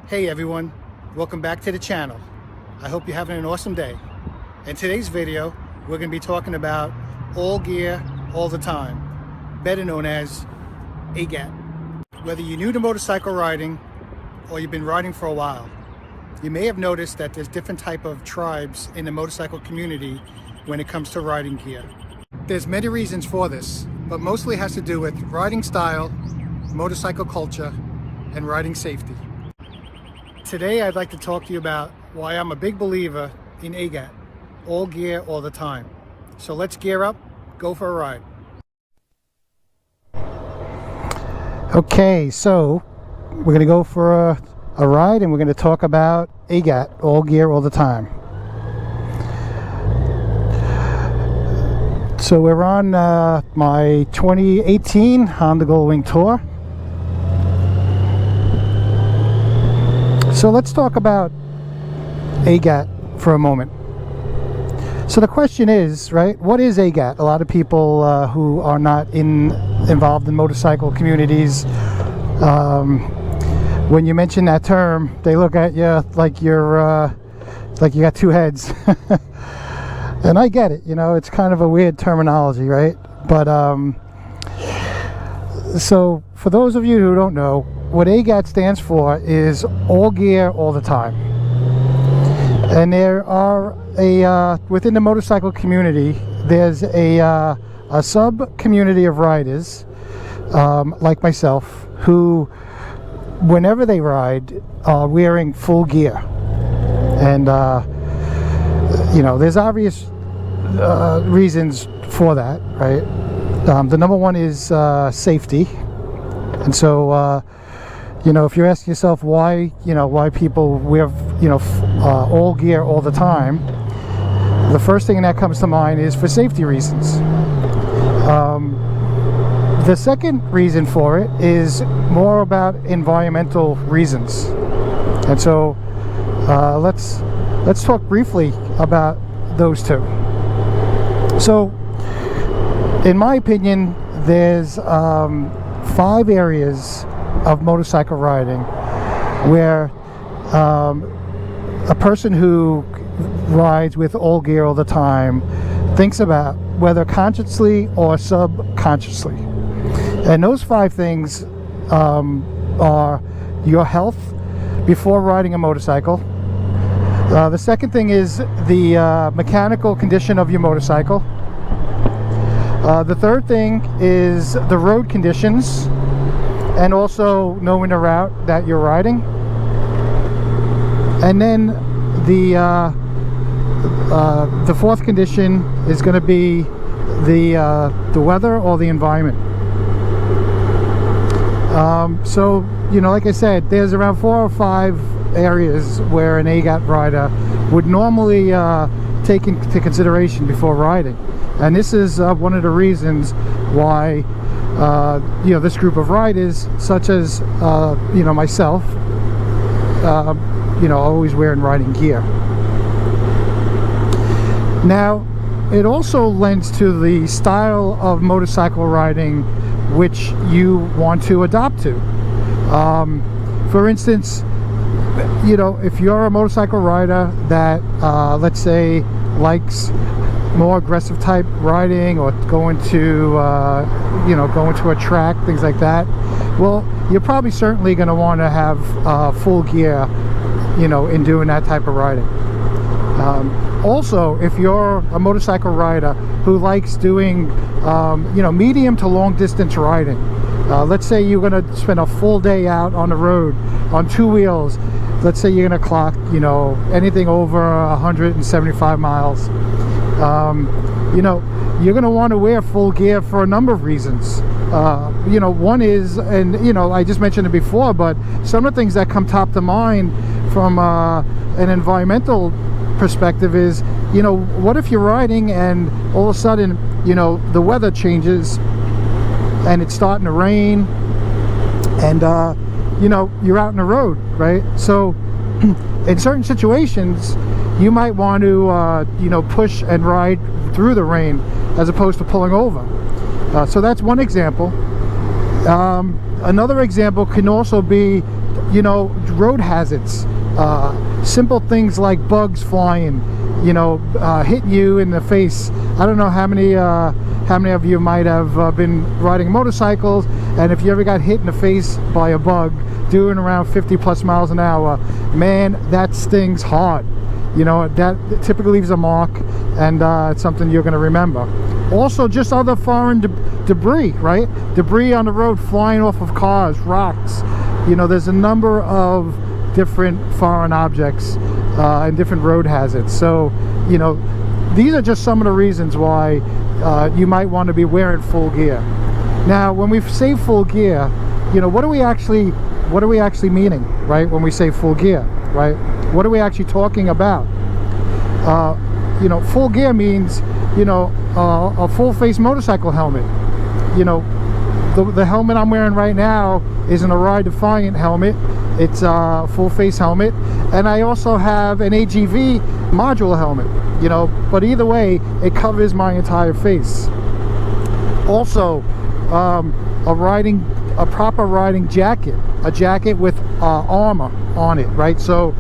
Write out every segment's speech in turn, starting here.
Hey everyone, welcome back to the channel. I hope you're having an awesome day. In today's video, we're going to be talking about all gear, all the time, better known as ATGATT. Whether you're new to motorcycle riding or you've been riding for a while, you may have noticed that there's different type of tribes in the motorcycle community when it comes to riding gear. There's many reasons for this, but mostly has to do with riding style, motorcycle culture, and riding safety. Today I'd like to talk to you about why I'm a big believer in ATGATT, all gear, all the time. So let's gear up, go for a ride. Okay, so we're going to go for a ride and we're going to talk about ATGATT, all gear, all the time. So we're on my 2018 Honda Goldwing tour. So let's talk about ATGATT for a moment. So the question is, right, what is ATGATT? A lot of people who are not involved in motorcycle communities, when you mention that term, they look at you like you got two heads. And I get it, you know, it's kind of a weird terminology, right? But so for those of you who don't know, what ATGATT stands for is all gear, all the time. And there are within the motorcycle community, there's a sub-community of riders, like myself, who, whenever they ride, are wearing full gear. And, you know, there's obvious reasons for that, right? The number one is safety. And so, you know, if you're asking yourself why people wear, all gear all the time, the first thing that comes to mind is for safety reasons. The second reason for it is more about environmental reasons. And so let's talk briefly about those two. So, in my opinion, there's 5 areas of motorcycle riding where a person who rides with all gear all the time thinks about, whether consciously or subconsciously. And those 5 things are your health before riding a motorcycle. The second thing is the mechanical condition of your motorcycle. The third thing is the road conditions, and also knowing the route that you're riding. And then the fourth condition is going to be the weather or the environment. So, you know, like I said, there's around 4 or 5 areas where an ATGATT rider would normally take into consideration before riding. And this is one of the reasons why this group of riders, such as myself, always wearing riding gear. Now, it also lends to the style of motorcycle riding which you want to adopt to. For instance, if you're a motorcycle rider that let's say likes more aggressive type riding, or going to a track, things like that, well, you're probably certainly going to want to have full gear, in doing that type of riding. Also, if you're a motorcycle rider who likes doing medium to long distance riding, let's say you're going to spend a full day out on the road on 2 wheels. Let's say you're going to clock anything over 175 miles. You're going to want to wear full gear for a number of reasons. One is, and I just mentioned it before, but some of the things that come top to mind from an environmental perspective is, what if you're riding and all of a sudden, the weather changes and it's starting to rain, and you're out on the road, right? So in certain situations, you might want to push and ride through the rain as opposed to pulling over. So that's one example. Another example can also be, you know, road hazards. Simple things like bugs flying, you know, hitting you in the face. I don't know how many of you might have been riding motorcycles, and if you ever got hit in the face by a bug doing around 50 plus miles an hour, man, that stings hard. You know, that typically leaves a mark, and it's something you're going to remember. Also, just other foreign debris, right? Debris on the road flying off of cars, rocks. You know, there's a number of different foreign objects and different road hazards. So, you know, these are just some of the reasons why you might want to be wearing full gear. Now, when we say full gear, you know, what are we actually meaning, right? When we say full gear, right? What are we actually talking about? You know, full gear means, you know, a full face motorcycle helmet. You know, the helmet I'm wearing right now isn't a Ride Defiant helmet. It's a full face helmet, and I also have an AGV module helmet, you know, but either way it covers my entire face. Also, a proper riding jacket, a jacket with armor on it, right? So,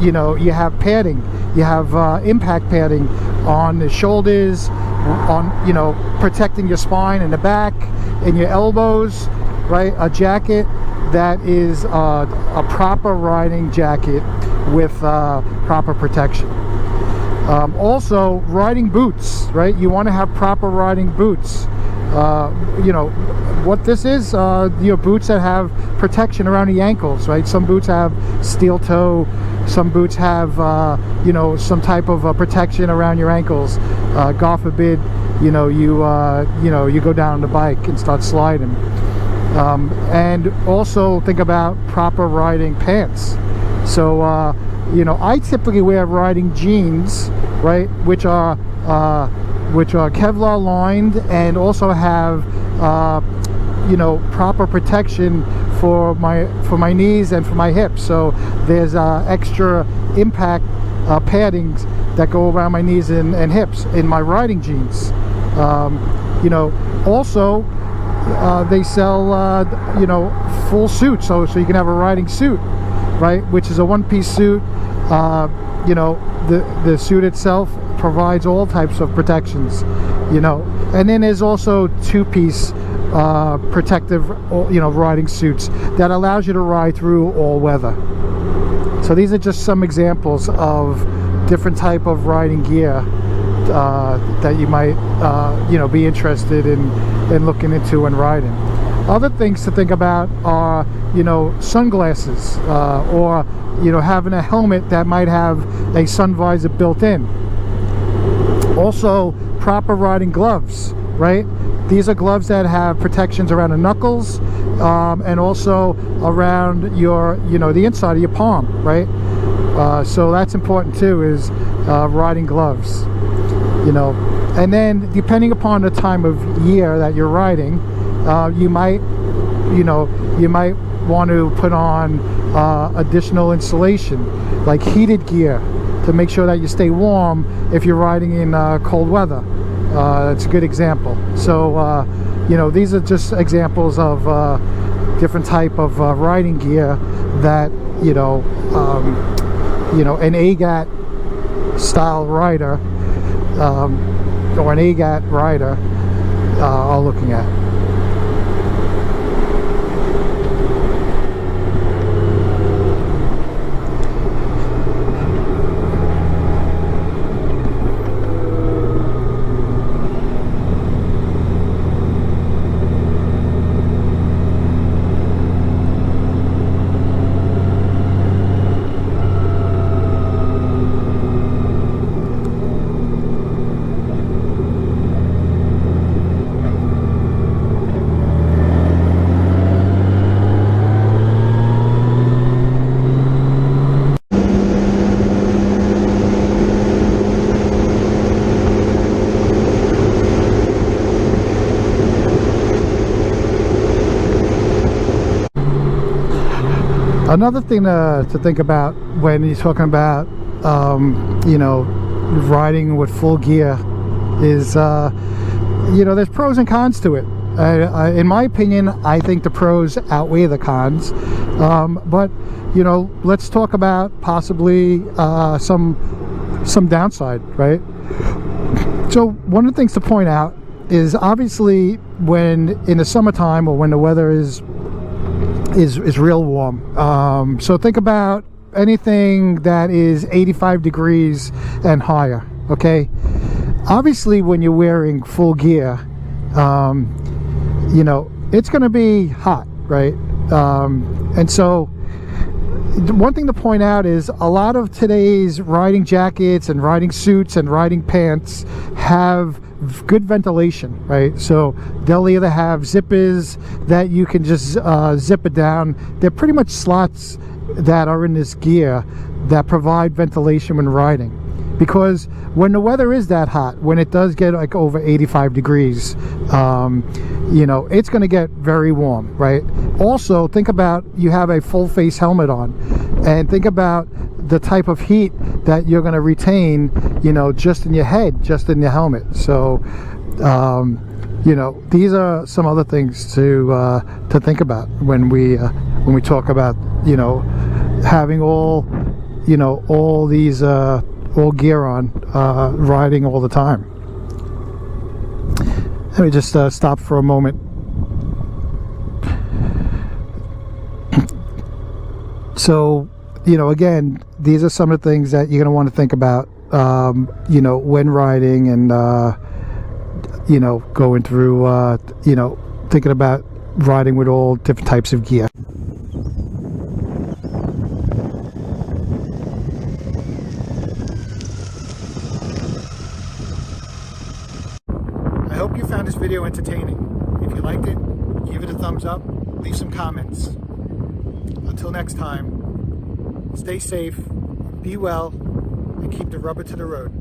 you know, you have padding, you have impact padding on the shoulders, on, you know, protecting your spine and the back and your elbows, right? A jacket that is a proper riding jacket with proper protection. Also, riding boots, right? You want to have proper riding boots. You know what this is, you know, boots that have protection around the ankles, right? Some boots have steel toe, some boots have you know, some type of protection around your ankles. God forbid, you know, you go down the bike and start sliding. And also think about proper riding pants. So you know, I typically wear riding jeans, right, which are Kevlar lined and also have you know, proper protection for my knees and for my hips. So there's extra impact paddings that go around my knees and hips in my riding jeans. You know, also they sell you know, full suits, so you can have a riding suit, right, which is a one-piece suit. You know, the suit itself provides all types of protections, you know, and then there's also two-piece protective, you know, riding suits that allows you to ride through all weather. So these are just some examples of different type of riding gear that you might you know, be interested in looking into and riding. Other things to think about are, you know, sunglasses, or, you know, having a helmet that might have a sun visor built in. Also, proper riding gloves, right? These are gloves that have protections around the knuckles, and also around your, you know, the inside of your palm, right? So that's important too, is riding gloves, you know. And then depending upon the time of year that you're riding, you might want to put on additional insulation, like heated gear, to make sure that you stay warm if you're riding in cold weather. It's a good example. So you know, these are just examples of different type of riding gear that, you know, an ATGATT style rider or an ATGATT rider are looking at. Another thing to think about when you're talking about, you know, riding with full gear is, you know, there's pros and cons to it. In my opinion, I think the pros outweigh the cons. But you know, let's talk about possibly some downside, right? So one of the things to point out is obviously when in the summertime or when the weather is real warm. So think about anything that is 85 degrees and higher. Okay, obviously when you're wearing full gear, you know, it's going to be hot, right? And so one thing to point out is a lot of today's riding jackets and riding suits and riding pants have good ventilation, right? So they'll either have zippers that you can just zip it down. They're pretty much slots that are in this gear that provide ventilation when riding, because when the weather is that hot, when it does get like over 85 degrees, you know, it's going to get very warm, right? Also, think about you have a full face helmet on, and think about the type of heat that you're going to retain, you know, just in your head, just in your helmet. So you know, these are some other things to think about when we talk about, you know, having all, you know, all these all gear on, riding all the time. Let me just stop for a moment. So, you know, again, these are some of the things that you're going to want to think about, you know, when riding, and you know, going through, you know, thinking about riding with all different types of gear. I hope you found this video entertaining. If you liked it, give it a thumbs up, leave some comments. Until next time, stay safe, be well, and keep the rubber to the road.